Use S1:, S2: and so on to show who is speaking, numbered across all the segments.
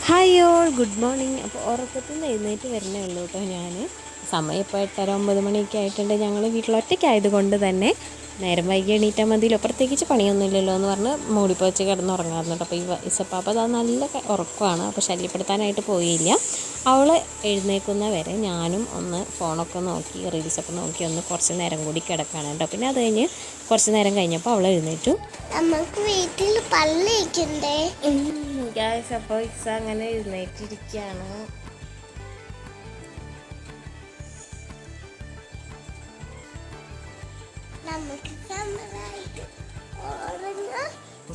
S1: Hi all good morning. അപ്പോൾ ഉറക്കത്തിൽ നിന്ന് എഴുന്നേറ്റ് വരുന്നേ ഉള്ളൂ കേട്ടോ. ഞാൻ സമയം ഇപ്പോൾ 8:30 9 മണിയൊക്കെ ആയിട്ടുണ്ട്. ഞങ്ങൾ വീട്ടിലൊറ്റയ്ക്കായത് കൊണ്ട് തന്നെ നേരം വൈകി എണീറ്റാൽ മതിയല്ലോ, പ്രത്യേകിച്ച് പണിയൊന്നുമില്ലല്ലോ എന്ന് പറഞ്ഞ് മൂടിപ്പോച്ച് കിടന്നുറങ്ങാറുണ്ട് കേട്ടോ. അപ്പോൾ ഇസപ്പാപ്പ അത് നല്ല ഉറക്കമാണ്, അപ്പോൾ ശല്യപ്പെടുത്താനായിട്ട് പോയില്ല. അവൾ എഴുന്നേക്കുന്ന വരെ ഞാനും ഒന്ന് ഫോണൊക്കെ നോക്കി റീൽസൊക്കെ നോക്കി ഒന്ന് കുറച്ച് നേരം കൂടി കിടക്കുകയാണ് കേട്ടോ. പിന്നെ അത് കഴിഞ്ഞ് കുറച്ച് നേരം കഴിഞ്ഞപ്പോൾ അവൾ എഴുന്നേറ്റു.
S2: നമുക്ക് വീട്ടിൽ പള്ളിക്കണ്ടേ
S1: ഗായ്സ്, അപ്പോൾ ഇസ അങ്ങനെ എഴുന്നേറ്റിരിക്കുകയാണ്.
S2: നമുക്ക് സമയമായിട്ട്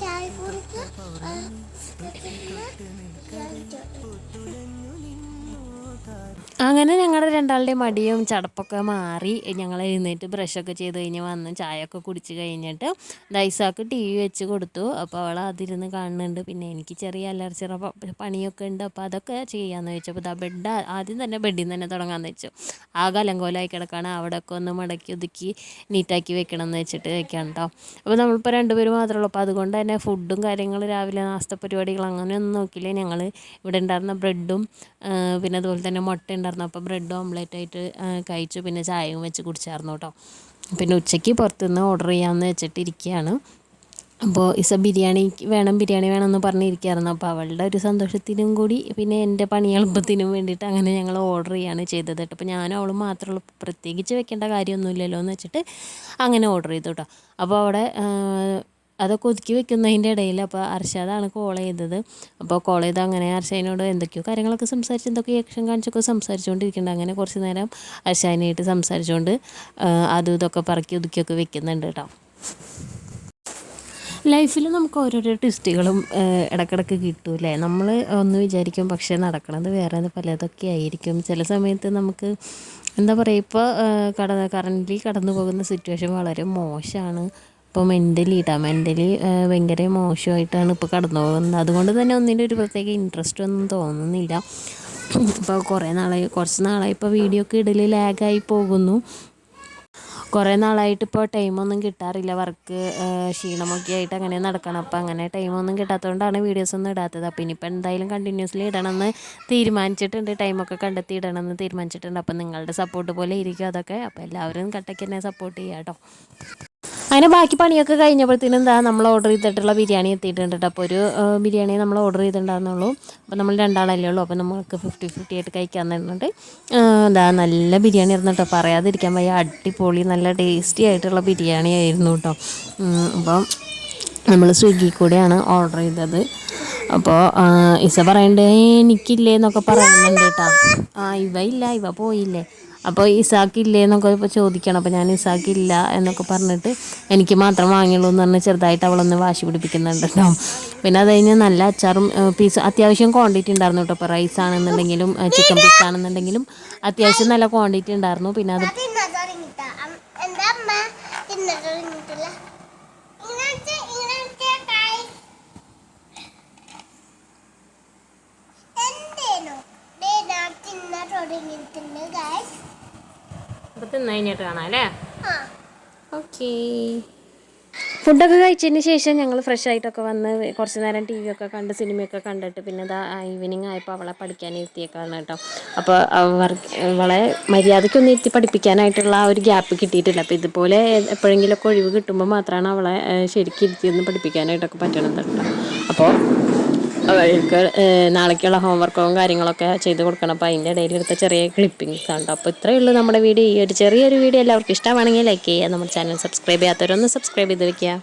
S2: ചായ കുടിച്ച്
S1: അങ്ങനെ ഞങ്ങളുടെ രണ്ടാളുടെ മടിയും ചടപ്പൊക്കെ മാറി ഞങ്ങൾ എഴുന്നേറ്റ് ബ്രഷൊക്കെ ചെയ്ത് കഴിഞ്ഞ് വന്ന് ചായയൊക്കെ കുടിച്ച് കഴിഞ്ഞിട്ട് ദൈസാക്ക് ടി വി വെച്ച് കൊടുത്തു. അപ്പോൾ അവൾ അതിരുന്ന് കാണുന്നുണ്ട്. പിന്നെ എനിക്ക് ചെറിയ അലർച്ചിറ പണിയൊക്കെ ഉണ്ട്, അപ്പോൾ അതൊക്കെ ചെയ്യാമെന്ന് വെച്ചപ്പോൾ ബെഡ് ആദ്യം തന്നെ ബെഡിൽ നിന്ന് തന്നെ തുടങ്ങാമെന്ന് വെച്ചു. ആകെ അലങ്കോലമായി കിടക്കുകയാണ്. അവിടെയൊക്കെ ഒന്ന് മടക്കി ഒതുക്കി നീറ്റാക്കി വെക്കണം എന്ന് വെച്ചിട്ട് വെക്കാം കേട്ടോ. അപ്പോൾ നമ്മളിപ്പോൾ രണ്ടുപേരും മാത്രമേ ഉള്ളൂ. അപ്പോൾ അതുകൊണ്ട് തന്നെ ഫുഡും കാര്യങ്ങളും രാവിലെ നാസ്ത പരിപാടികൾ അങ്ങനെയൊന്നും നോക്കിയില്ലേ. ഞങ്ങൾ ഇവിടെ ഉണ്ടായിരുന്ന ബ്രെഡും പിന്നെ അതുപോലെ തന്നെ മുട്ട ഉണ്ടായിരുന്നു. അപ്പോൾ ബ്രെഡ് ഓംലെറ്റ് ആയിട്ട് കഴിച്ചു. പിന്നെ ചായയും വെച്ച് കുടിച്ചായിരുന്നു കേട്ടോ. പിന്നെ ഉച്ചയ്ക്ക് പുറത്തുനിന്ന് ഓർഡർ ചെയ്യാമെന്ന് വെച്ചിട്ടിരിക്കുകയാണ്. അപ്പോൾ ഇസ ബിരിയാണി വേണമെന്ന് പറഞ്ഞിരിക്കുകയായിരുന്നു. അപ്പോൾ അവളുടെ ഒരു സന്തോഷത്തിനും കൂടി പിന്നെ എൻ്റെ പണി എളുപ്പത്തിനും വേണ്ടിയിട്ട് അങ്ങനെ ഞങ്ങൾ ഓർഡർ ചെയ്യാണ് ചെയ്തത് കേട്ടോ. അപ്പോൾ ഞാനും അവളും മാത്രമേ ഉള്ളൂ, പ്രത്യേകിച്ച് വെക്കേണ്ട കാര്യമൊന്നുമില്ലല്ലോ എന്ന് വെച്ചിട്ട് അങ്ങനെ ഓർഡർ ചെയ്തു കേട്ടോ. അപ്പോൾ അവിടെ അതൊക്കെ ഒതുക്കി വെക്കുന്നതിൻ്റെ ഇടയിൽ അപ്പോൾ അർഷാദാണ് കോൾ ചെയ്തത്. അപ്പോൾ കോൾ ചെയ്ത് അങ്ങനെ അർഷാദിനോട് എന്തൊക്കെയോ കാര്യങ്ങളൊക്കെ സംസാരിച്ച് എന്തൊക്കെയോ ആക്ഷൻ കാണിച്ചൊക്കെ സംസാരിച്ചുകൊണ്ടിരിക്കുന്നുണ്ട്. അങ്ങനെ കുറച്ച് നേരം അർഷാദിനായിട്ട് സംസാരിച്ചുകൊണ്ട് അതും ഇതൊക്കെ പറക്കി ഒതുക്കിയൊക്കെ വെക്കുന്നുണ്ട് കേട്ടോ. ലൈഫിൽ നമുക്ക് ഓരോരോ ട്വിസ്റ്റുകളും ഇടയ്ക്കിടയ്ക്ക് കിട്ടൂലേ. നമ്മൾ ഒന്ന് വിചാരിക്കും, പക്ഷേ നടക്കണത് വേറെ പലതൊക്കെ ആയിരിക്കും. ചില സമയത്ത് നമുക്ക് എന്താ പറയുക, ഇപ്പോൾ കറൻ്റ് കടന്നു പോകുന്ന സിറ്റുവേഷൻ വളരെ മോശമാണ്. ഇപ്പോൾ മെൻ്റലി ഭയങ്കര മോശമായിട്ടാണ് ഇപ്പോൾ കടന്നു പോകുന്നത്. അതുകൊണ്ട് തന്നെ ഒന്നിൻ്റെ ഒരു പ്രത്യേക ഇൻട്രസ്റ്റ് ഒന്നും തോന്നുന്നില്ല. ഇപ്പോൾ കുറച്ച് നാളായി ഇപ്പോൾ വീഡിയോ ഒക്കെ ഇടൽ ലാഗായി പോകുന്നു. കുറേ നാളായിട്ട് ഇപ്പോൾ ടൈമൊന്നും കിട്ടാറില്ല. വർക്ക് ക്ഷീണമൊക്കെ ആയിട്ട് അങ്ങനെ നടക്കണം. അപ്പോൾ അങ്ങനെ ടൈമൊന്നും കിട്ടാത്തതുകൊണ്ടാണ് വീഡിയോസൊന്നും ഇടാത്തത്. അപ്പോൾ ഇനിയിപ്പോൾ എന്തായാലും കണ്ടിന്യൂസ്ലി ഇടണമെന്ന് തീരുമാനിച്ചിട്ടുണ്ട്. ടൈമൊക്കെ കണ്ടെത്തി ഇടണമെന്ന് തീരുമാനിച്ചിട്ടുണ്ട്. അപ്പോൾ നിങ്ങളുടെ സപ്പോർട്ട് പോലെ ഇരിക്കും അതൊക്കെ. അപ്പോൾ എല്ലാവരും കട്ടയ്ക്ക് എന്നെ സപ്പോർട്ട് ചെയ്യാം കേട്ടോ. അങ്ങനെ ബാക്കി പണിയൊക്കെ കഴിഞ്ഞപ്പോഴത്തേനും എന്താ നമ്മൾ ഓർഡർ ചെയ്തിട്ടുള്ള ബിരിയാണി എത്തിയിട്ടുണ്ട് കേട്ടോ. അപ്പോൾ ഒരു ബിരിയാണി നമ്മൾ ഓർഡർ ചെയ്തിട്ടുണ്ടായിരുന്നുള്ളൂ. അപ്പോൾ നമ്മൾ രണ്ടാളല്ലേ ഉള്ളൂ. അപ്പോൾ നമുക്ക് 50-50 ആയിട്ട് കഴിക്കാൻ തരുന്നുണ്ട്. എന്താ നല്ല ബിരിയാണി ആയിരുന്നു കേട്ടോ, പറയാതിരിക്കാൻ വയ്യ. അടിപൊളി നല്ല ടേസ്റ്റി ആയിട്ടുള്ള ബിരിയാണി ആയിരുന്നു കേട്ടോ. അപ്പോൾ നമ്മൾ സ്വിഗ്ഗി കൂടെയാണ് ഓർഡർ ചെയ്തത്. അപ്പോൾ ഇസ പറയണ്ടേ എനിക്കില്ലേ എന്നൊക്കെ പറയുന്നുണ്ട് കേട്ടോ. ഇവ പോയില്ലേ. അപ്പോൾ ഇസാക്കില്ലേ എന്നൊക്കെ ഇപ്പോൾ ചോദിക്കണം. അപ്പോൾ ഞാൻ ഇസാക്കില്ല എന്നൊക്കെ പറഞ്ഞിട്ട് എനിക്ക് മാത്രം വാങ്ങിയുള്ളൂ എന്ന് പറഞ്ഞ് ചെറുതായിട്ട് അവളൊന്ന് വാശി പിടിപ്പിക്കുന്നുണ്ട് കേട്ടോ. പിന്നെ അത് കഴിഞ്ഞ് നല്ല അച്ചാറും പീസ് അത്യാവശ്യം ക്വാണ്ടിറ്റി ഉണ്ടായിരുന്നു കേട്ടോ. ഇപ്പോൾ റൈസ് ആണെന്നുണ്ടെങ്കിലും ചിക്കൻ പീസ് ആണെന്നുണ്ടെങ്കിലും അത്യാവശ്യം നല്ല ക്വാണ്ടിറ്റി ഉണ്ടായിരുന്നു. പിന്നെ അത് തിന്നഴിഞ്ഞിട്ട് കാണാം അല്ലേ. ഓക്കേ. ഫുഡൊക്കെ കഴിച്ചതിന് ശേഷം ഞങ്ങൾ ഫ്രഷ് ആയിട്ടൊക്കെ വന്ന് കുറച്ച് നേരം ടി വി ഒക്കെ കണ്ട് സിനിമയൊക്കെ കണ്ടിട്ട് പിന്നെ ഈവനിങ് ആയപ്പോൾ അവളെ പഠിക്കാൻ ഇരുത്തിയേക്കാണ് കേട്ടോ. അപ്പോൾ അവളെ മര്യാദയ്ക്കൊന്നും ഇരുത്തി പഠിപ്പിക്കാനായിട്ടുള്ള ആ ഒരു ഗ്യാപ്പ് കിട്ടിയിട്ടില്ല. അപ്പോൾ ഇതുപോലെ എപ്പോഴെങ്കിലുമൊക്കെ ഒഴിവ് കിട്ടുമ്പോൾ മാത്രമാണ് അവളെ ശരിക്കും ഇരുത്തിയൊന്ന് പഠിപ്പിക്കാനായിട്ടൊക്കെ പറ്റണത് കേട്ടോ. അപ്പോൾ അവൾക്ക് നാളേക്കുള്ള ഹോംവർക്കും കാര്യങ്ങളൊക്കെ ചെയ്ത് കൊടുക്കണം. അപ്പോൾ അതിൻ്റെ ഇടയിൽ എടുത്ത ചെറിയ ക്ലിപ്പിങ്സ് ആണ്. അപ്പോൾ ഇത്രയേ ഉള്ളൂ നമ്മുടെ വീഡിയോ. ഈ ഒരു ചെറിയൊരു വീഡിയോ എല്ലാവർക്കും ഇഷ്ടമാണെങ്കിൽ ലൈക്ക് ചെയ്യുക. നമ്മുടെ ചാനൽ സബ്സ്ക്രൈബ് ചെയ്യാത്തവരൊന്ന് സബ്സ്ക്രൈബ് ചെയ്ത് വെക്കുക.